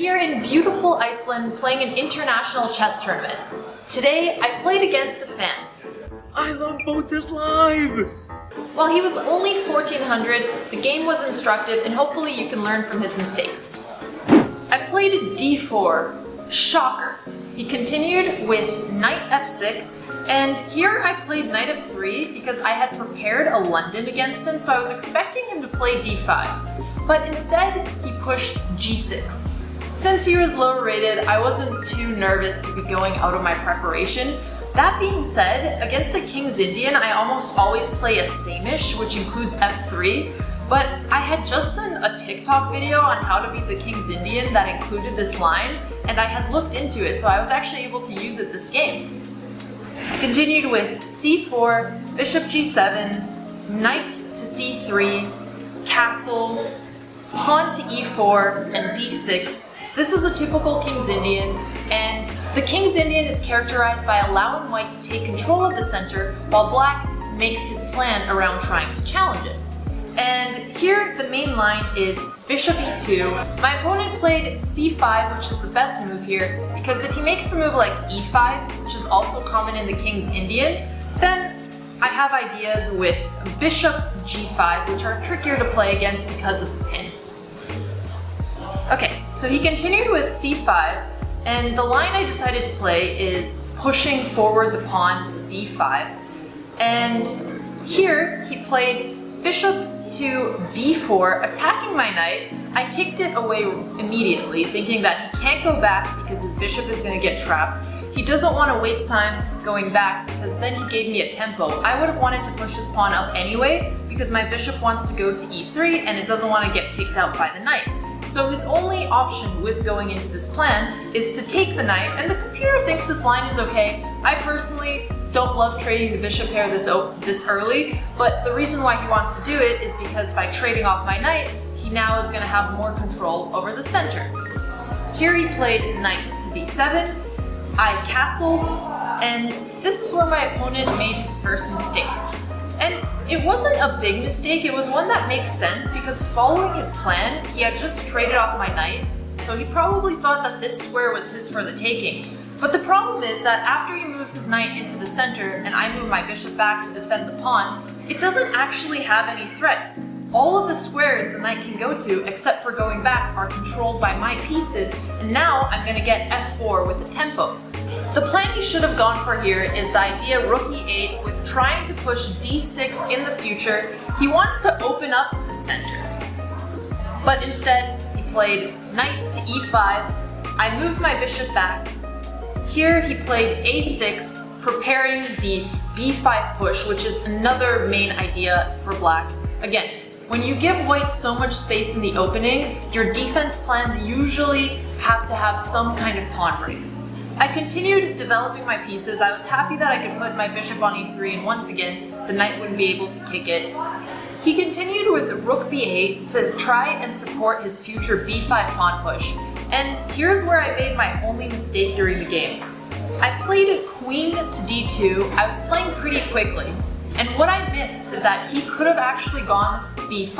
here in beautiful Iceland playing an international chess tournament. Today, I played against a fan. I love Botezlive! While he was only 1400, the game was instructive and hopefully you can learn from his mistakes. I played d4. Shocker. He continued with knight f6, and here I played knight f3 because I had prepared a London against him, so I was expecting him to play d5. But instead, he pushed g6. Since he was lower rated, I wasn't too nervous to be going out of my preparation. That being said, against the King's Indian, I almost always play a samish, which includes f3, but I had just done a TikTok video on how to beat the King's Indian that included this line, and I had looked into it, so I was actually able to use it this game. I continued with c4, bishop g7, knight to c3, castle, pawn to e4, and d6. This is a typical King's Indian, and the King's Indian is characterized by allowing white to take control of the center, while black makes his plan around trying to challenge it. And here the main line is bishop e2. My opponent played c5, which is the best move here, because if he makes a move like e5, which is also common in the King's Indian, then I have ideas with bishop g5, which are trickier to play against because of the pin. Okay, so he continued with c5, and the line I decided to play is pushing forward the pawn to d5. And here he played bishop to b4, attacking my knight. I kicked it away immediately, thinking that he can't go back because his bishop is going to get trapped. He doesn't want to waste time going back because then he gave me a tempo. I would have wanted to push this pawn up anyway because my bishop wants to go to e3 and it doesn't want to get kicked out by the knight. So his only option with going into this plan is to take the knight, and the computer thinks this line is okay. I personally don't love trading the bishop pair this early, but the reason why he wants to do it is because by trading off my knight, he now is going to have more control over the center. Here he played knight to d7, I castled, and this is where my opponent made his first mistake. And it wasn't a big mistake, it was one that makes sense because following his plan, he had just traded off my knight, so he probably thought that this square was his for the taking. But the problem is that after he moves his knight into the center and I move my bishop back to defend the pawn, it doesn't actually have any threats. All of the squares the knight can go to, except for going back, are controlled by my pieces, and now I'm going to get f4 with the tempo. The plan he should have gone for here is the idea rook e8 with trying to push d6 in the future. He wants to open up the center. But instead, he played knight to e5. I moved my bishop back. Here he played a6, preparing the b5 push, which is another main idea for black. Again, when you give white so much space in the opening, your defense plans usually have to have some kind of pawn break. I continued developing my pieces. I was happy that I could put my bishop on e3, and once again, the knight wouldn't be able to kick it. He continued with rook b8 to try and support his future b5 pawn push. And here's where I made my only mistake during the game. I played queen to d2. I was playing pretty quickly. And what I missed is that he could have actually gone b5.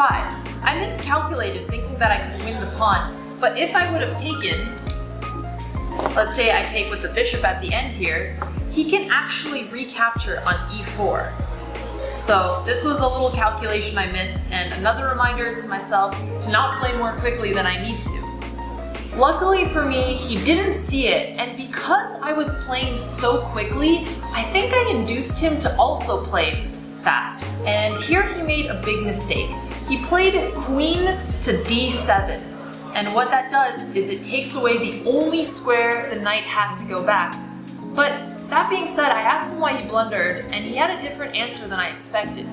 I miscalculated thinking that I could win the pawn, but if I would have taken, let's say I take with the bishop at the end here, he can actually recapture on e4. So this was a little calculation I missed, and another reminder to myself to not play more quickly than I need to. Luckily for me, he didn't see it, and because I was playing so quickly, I think I induced him to also play fast. And here he made a big mistake. He played queen to d7. And what that does is it takes away the only square the knight has to go back. But that being said, I asked him why he blundered, and he had a different answer than I expected.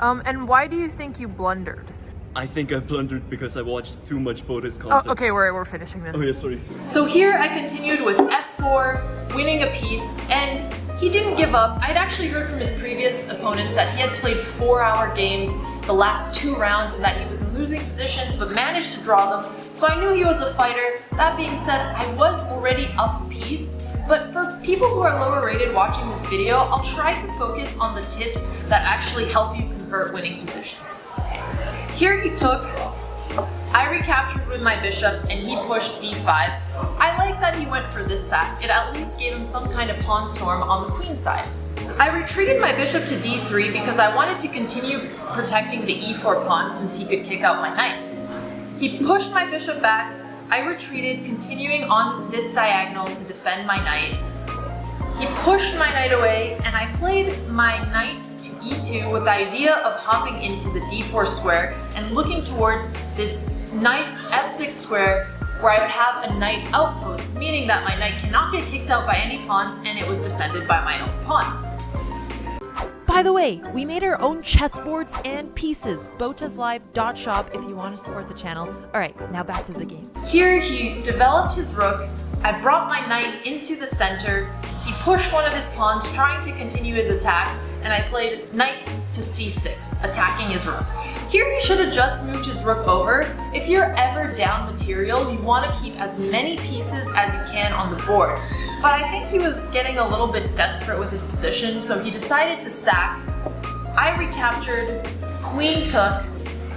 And why do you think you blundered? I think I blundered because I watched too much Botez content. Oh, okay, we're finishing this. Oh yeah, sorry. So here I continued with f4, winning a piece, and he didn't give up. I'd actually heard from his previous opponents that he had played 4-hour games the last 2 rounds and that he was in losing positions but managed to draw them, so I knew he was a fighter. That being said, I was already up a piece, but for people who are lower rated watching this video, I'll try to focus on the tips that actually help you convert winning positions. Here he took I recaptured with my bishop and he pushed d5. I like that he went for this sack. It at least gave him some kind of pawn storm on the queen side. I retreated my bishop to d3 because I wanted to continue protecting the e4 pawn since he could kick out my knight. He pushed my bishop back. I retreated, continuing on this diagonal to defend my knight. He pushed my knight away, and I played my knight to e2 with the idea of hopping into the d4 square and looking towards this nice f6 square where I would have a knight outpost, meaning that my knight cannot get kicked out by any pawns and it was defended by my own pawn. By the way, we made our own chessboards and pieces. Botezlive.shop if you want to support the channel. Alright, now back to the game. Here he developed his rook. I brought my knight into the center. He pushed one of his pawns, trying to continue his attack, and I played knight to c6, attacking his rook. Here he should have just moved his rook over. If you're ever down material, you want to keep as many pieces as you can on the board. But I think he was getting a little bit desperate with his position, so he decided to sack. I recaptured, queen took,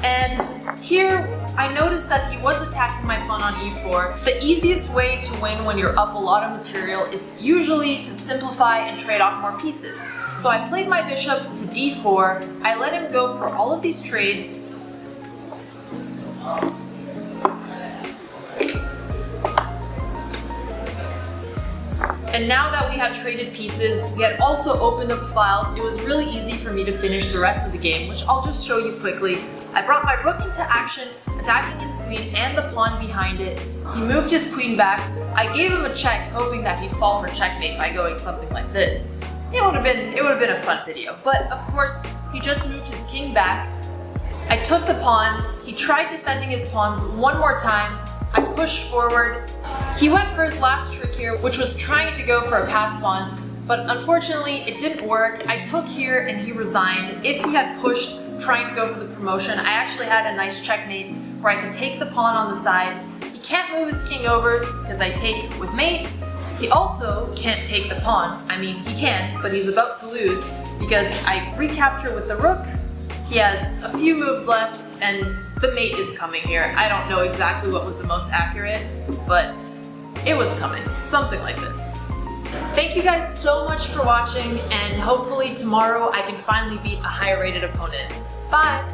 and here I noticed that he was attacking my pawn on e4. The easiest way to win when you're up a lot of material is usually to simplify and trade off more pieces. So I played my bishop to d4, I let him go for all of these trades. And now that we had traded pieces, we had also opened up files, it was really easy for me to finish the rest of the game, which I'll just show you quickly. I brought my rook into action, attacking his queen and the pawn behind it. He moved his queen back. I gave him a check, hoping that he'd fall for checkmate by going something like this. It would have been a fun video, but of course, he just moved his king back. I took the pawn. He tried defending his pawns one more time. I pushed forward. He went for his last trick here, which was trying to go for a pass pawn, but unfortunately it didn't work. I took here and he resigned. If he had pushed, trying to go for the promotion, I actually had a nice checkmate where I could take the pawn on the side. He can't move his king over because I take with mate. He also can't take the pawn. I mean, he can, but he's about to lose because I recapture with the rook. He has a few moves left and the mate is coming here. I don't know exactly what was the most accurate, but it was coming, something like this. Thank you guys so much for watching, and hopefully tomorrow I can finally beat a higher rated opponent. Bye!